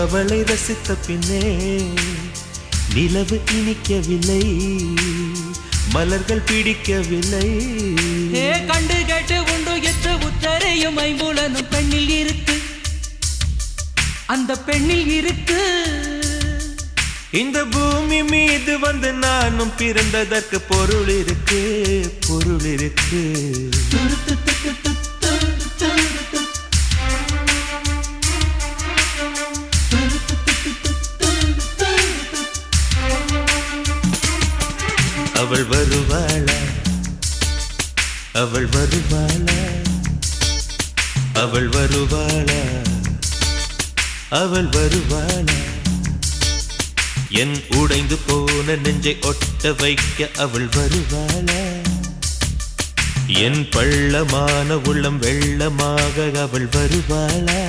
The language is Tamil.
அவளை ரசித்த பின்னே நிலவு இனிக்கவில்லை, மலர்கள் பிடிக்கவில்லை. கண்டு கேட்டு உண்டு எற்று உத்தரையும் ஐம்புலனும் பெண்ணில் இருக்கு, அந்த பெண்ணில் இருக்கு. இந்த பூமி மீது வந்து நானும் பிறந்ததற்கு பொருள் இருக்கு, பொருள் இருக்கு. அவள் வருவாளா, அவள் வருவாளா, அவள் வருவாளா, அவள் வருவாளா. என் உடைந்து போன நெஞ்சை ஒட்ட வைக்க அவள் வருவாளா, என் பள்ளமான உள்ளம் வெள்ளமாக அவள் வருவாளா.